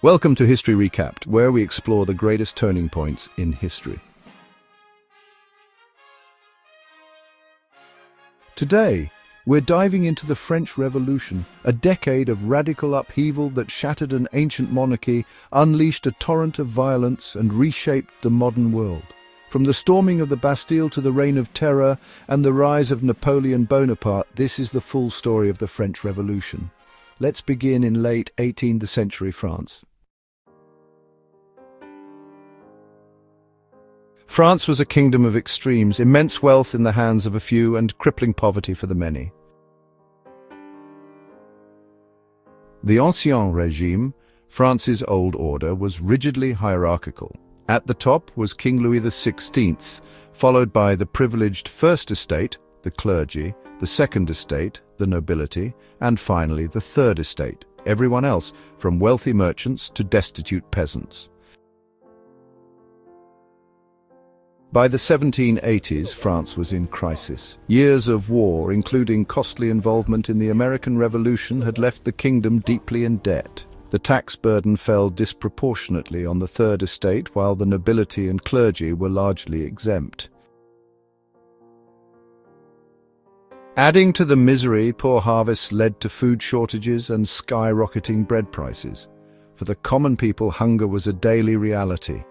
Welcome to History Recapped, where we explore the greatest turning points in history. Today, we're diving into the French Revolution, a decade of radical upheaval that shattered an ancient monarchy, unleashed a torrent of violence, and reshaped the modern world. From the storming of the Bastille to the Reign of Terror and the rise of Napoleon Bonaparte, this is the full story of the French Revolution. Let's begin in late 18th century France. France was a kingdom of extremes, immense wealth in the hands of a few and crippling poverty for the many. The Ancien Régime, France's old order, was rigidly hierarchical. At the top was King Louis XVI, followed by the privileged First Estate, the clergy, the Second Estate, the nobility, and finally the Third Estate, everyone else, from wealthy merchants to destitute peasants. By the 1780s, France was in crisis. Years of war, including costly involvement in the American Revolution, had left the kingdom deeply in debt. The tax burden fell disproportionately on the Third Estate, while the nobility and clergy were largely exempt. Adding to the misery, poor harvests led to food shortages and skyrocketing bread prices. For the common people, hunger was a daily reality.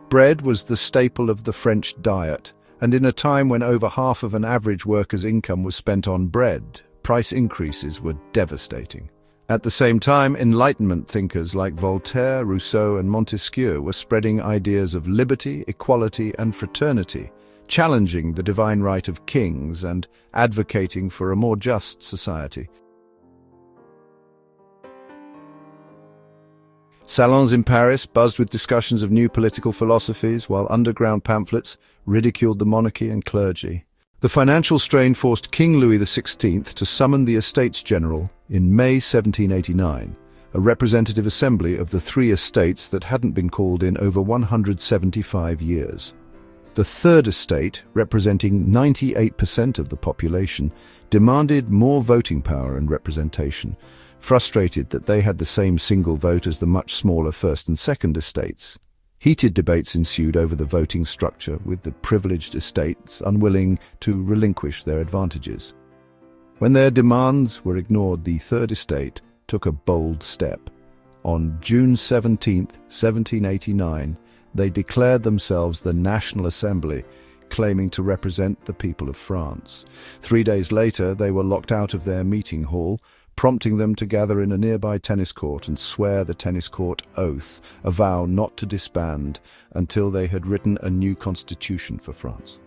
Bread was the staple of the French diet, and in a time when over half of an average worker's income was spent on bread, price increases were devastating. At the same time, Enlightenment thinkers like Voltaire, Rousseau, and Montesquieu were spreading ideas of liberty, equality, and fraternity, challenging the divine right of kings and advocating for a more just society. Salons in Paris buzzed with discussions of new political philosophies, while underground pamphlets ridiculed the monarchy and clergy. The financial strain forced King Louis XVI to summon the Estates General in May 1789, a representative assembly of the three estates that hadn't been called in over 175 years. The Third Estate, representing 98% of the population, demanded more voting power and representation, frustrated that they had the same single vote as the much smaller First and Second Estates. Heated debates ensued over the voting structure, with the privileged estates unwilling to relinquish their advantages. When their demands were ignored, the Third Estate took a bold step. On June 17, 1789, they declared themselves the National Assembly, claiming to represent the people of France. 3 days later, they were locked out of their meeting hall, prompting them to gather in a nearby tennis court and swear the tennis court oath, a vow not to disband until they had written a new constitution for France.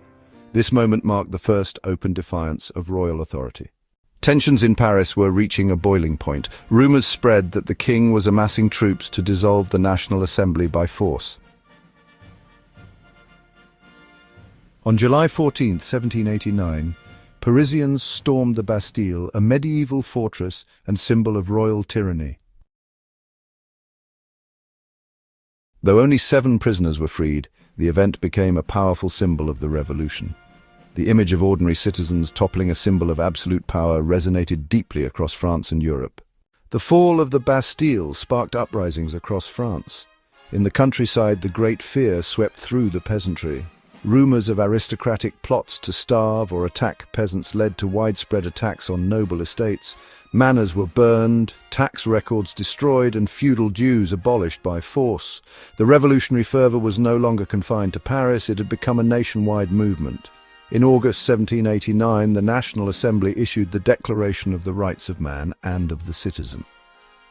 This moment marked the first open defiance of royal authority. Tensions in Paris were reaching a boiling point. Rumors spread that the king was amassing troops to dissolve the National Assembly by force. On July 14, 1789, Parisians stormed the Bastille, a medieval fortress and symbol of royal tyranny. Though only 7 prisoners were freed, the event became a powerful symbol of the revolution. The image of ordinary citizens toppling a symbol of absolute power resonated deeply across France and Europe. The fall of the Bastille sparked uprisings across France. In the countryside, the Great Fear swept through the peasantry. Rumors of aristocratic plots to starve or attack peasants led to widespread attacks on noble estates. Manors were burned, tax records destroyed, and feudal dues abolished by force. The revolutionary fervour was no longer confined to Paris, it had become a nationwide movement. In August 1789, the National Assembly issued the Declaration of the Rights of Man and of the Citizen.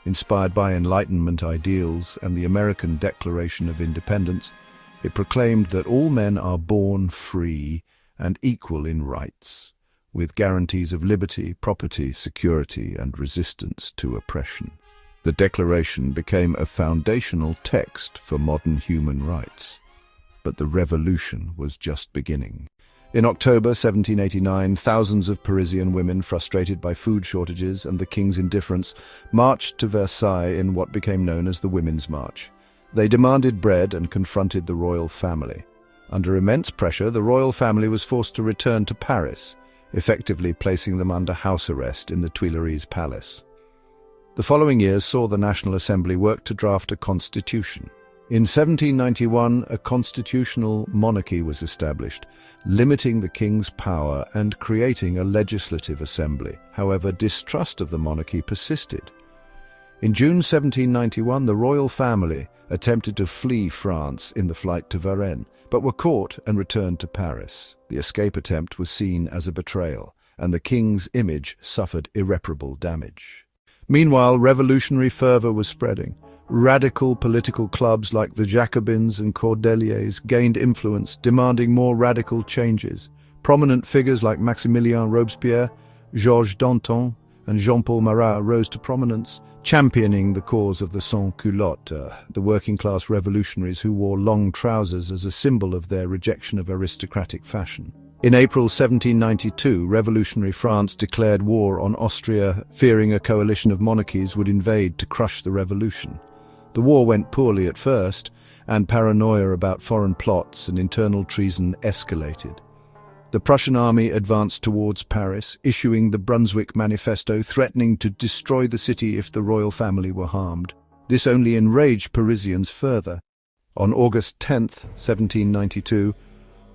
Inspired by Enlightenment ideals and the American Declaration of Independence, it proclaimed that all men are born free and equal in rights, with guarantees of liberty, property, security, and resistance to oppression. The Declaration became a foundational text for modern human rights. But the revolution was just beginning. In October 1789, thousands of Parisian women, frustrated by food shortages and the king's indifference, marched to Versailles in what became known as the Women's March. They demanded bread and confronted the royal family. Under immense pressure, the royal family was forced to return to Paris, effectively placing them under house arrest in the Tuileries Palace. The following years saw the National Assembly work to draft a constitution. In 1791, a constitutional monarchy was established, limiting the king's power and creating a legislative assembly. However, distrust of the monarchy persisted. In June 1791, the royal family attempted to flee France in the flight to Varennes, but were caught and returned to Paris. The escape attempt was seen as a betrayal, and the king's image suffered irreparable damage. Meanwhile, revolutionary fervor was spreading. Radical political clubs like the Jacobins and Cordeliers gained influence, demanding more radical changes. Prominent figures like Maximilien Robespierre, Georges Danton, and Jean-Paul Marat rose to prominence, championing the cause of the sans-culottes, the working-class revolutionaries who wore long trousers as a symbol of their rejection of aristocratic fashion. In April 1792, revolutionary France declared war on Austria, fearing a coalition of monarchies would invade to crush the revolution. The war went poorly at first, and paranoia about foreign plots and internal treason escalated. The Prussian army advanced towards Paris, issuing the Brunswick Manifesto threatening to destroy the city if the royal family were harmed. This only enraged Parisians further. On August 10, 1792,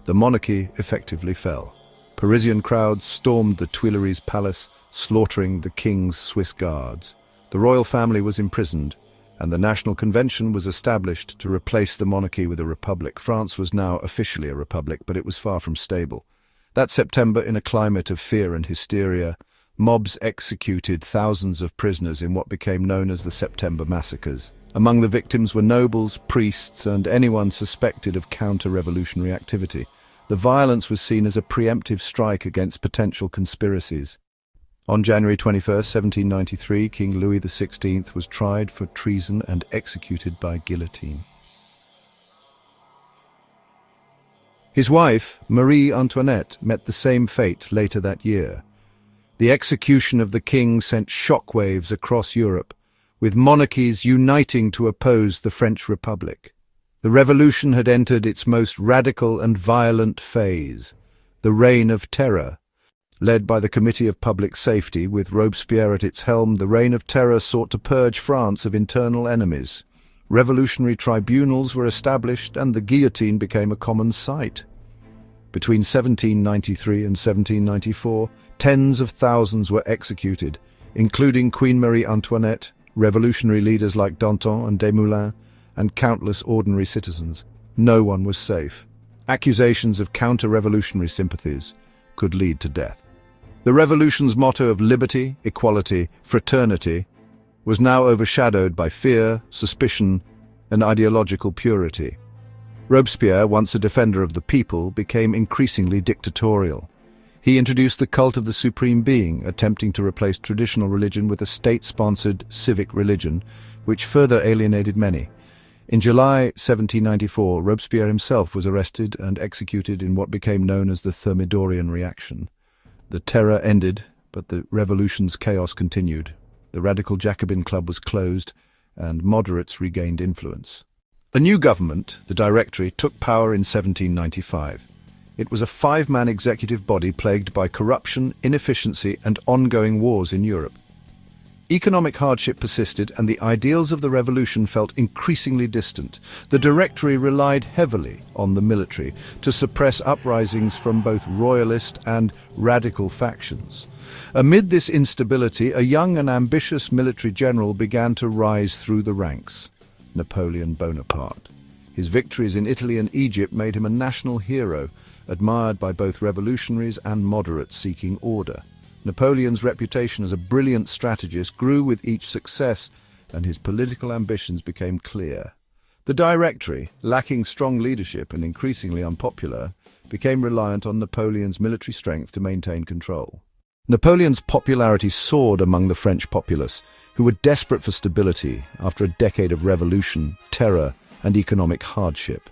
the monarchy effectively fell. Parisian crowds stormed the Tuileries Palace, slaughtering the king's Swiss guards. The royal family was imprisoned, and the National Convention was established to replace the monarchy with a republic. France was now officially a republic, but it was far from stable. That September, in a climate of fear and hysteria, mobs executed thousands of prisoners in what became known as the September massacres. Among the victims were nobles, priests, and anyone suspected of counter-revolutionary activity. The violence was seen as a preemptive strike against potential conspiracies. On January 21, 1793, King Louis XVI was tried for treason and executed by guillotine. His wife, Marie Antoinette, met the same fate later that year. The execution of the king sent shockwaves across Europe, with monarchies uniting to oppose the French Republic. The revolution had entered its most radical and violent phase, the Reign of Terror. Led by the Committee of Public Safety, with Robespierre at its helm, the Reign of Terror sought to purge France of internal enemies. Revolutionary tribunals were established, and the guillotine became a common sight. Between 1793 and 1794, tens of thousands were executed, including Queen Marie Antoinette, revolutionary leaders like Danton and Desmoulins, and countless ordinary citizens. No one was safe. Accusations of counter-revolutionary sympathies could lead to death. The revolution's motto of liberty, equality, fraternity was now overshadowed by fear, suspicion, and ideological purity. Robespierre, once a defender of the people, became increasingly dictatorial. He introduced the cult of the supreme being, attempting to replace traditional religion with a state-sponsored civic religion, which further alienated many. In July 1794, Robespierre himself was arrested and executed in what became known as the Thermidorian reaction. The terror ended, but the revolution's chaos continued. The radical Jacobin club was closed, and moderates regained influence. A new government, the Directory, took power in 1795. It was a five-man executive body plagued by corruption, inefficiency, and ongoing wars in Europe. Economic hardship persisted, and the ideals of the revolution felt increasingly distant. The Directory relied heavily on the military to suppress uprisings from both royalist and radical factions. Amid this instability, a young and ambitious military general began to rise through the ranks: Napoleon Bonaparte. His victories in Italy and Egypt made him a national hero, admired by both revolutionaries and moderates seeking order. Napoleon's reputation as a brilliant strategist grew with each success, and his political ambitions became clear. The Directory, lacking strong leadership and increasingly unpopular, became reliant on Napoleon's military strength to maintain control. Napoleon's popularity soared among the French populace, who were desperate for stability after a decade of revolution, terror, and economic hardship.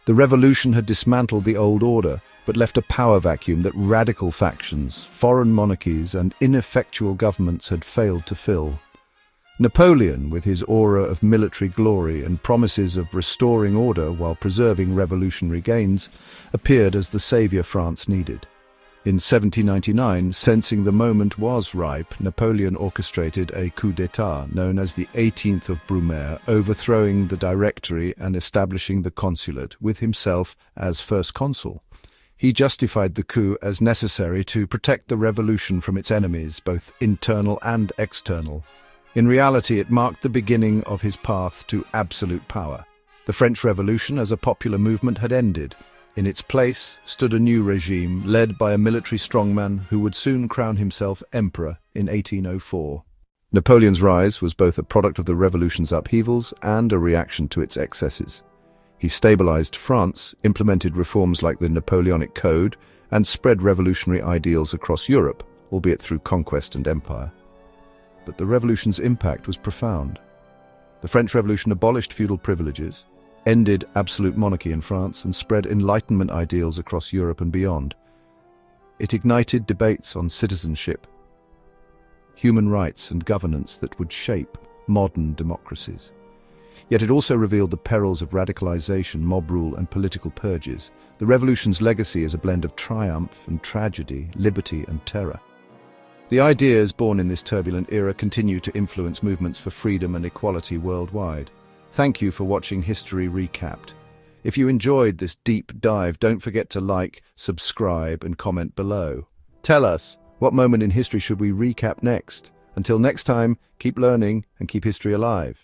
The revolution had dismantled the old order, but left a power vacuum that radical factions, foreign monarchies, and ineffectual governments had failed to fill. Napoleon, with his aura of military glory and promises of restoring order while preserving revolutionary gains, appeared as the savior France needed. In 1799, sensing the moment was ripe, Napoleon orchestrated a coup d'état known as the 18th of Brumaire, overthrowing the Directory and establishing the consulate, with himself as first consul. He justified the coup as necessary to protect the revolution from its enemies, both internal and external. In reality, it marked the beginning of his path to absolute power. The French Revolution as a popular movement had ended. In its place stood a new regime, led by a military strongman who would soon crown himself emperor in 1804. Napoleon's rise was both a product of the revolution's upheavals and a reaction to its excesses. He stabilized France, implemented reforms like the Napoleonic Code, and spread revolutionary ideals across Europe, albeit through conquest and empire. But the revolution's impact was profound. The French Revolution abolished feudal privileges, ended absolute monarchy in France, and spread Enlightenment ideals across Europe and beyond. It ignited debates on citizenship, human rights, and governance that would shape modern democracies. Yet it also revealed the perils of radicalization, mob rule, and political purges. The revolution's legacy is a blend of triumph and tragedy, liberty and terror. The ideas born in this turbulent era continue to influence movements for freedom and equality worldwide. Thank you for watching History Recapped. If you enjoyed this deep dive, don't forget to like, subscribe, and comment below. Tell us, what moment in history should we recap next? Until next time, keep learning and keep history alive.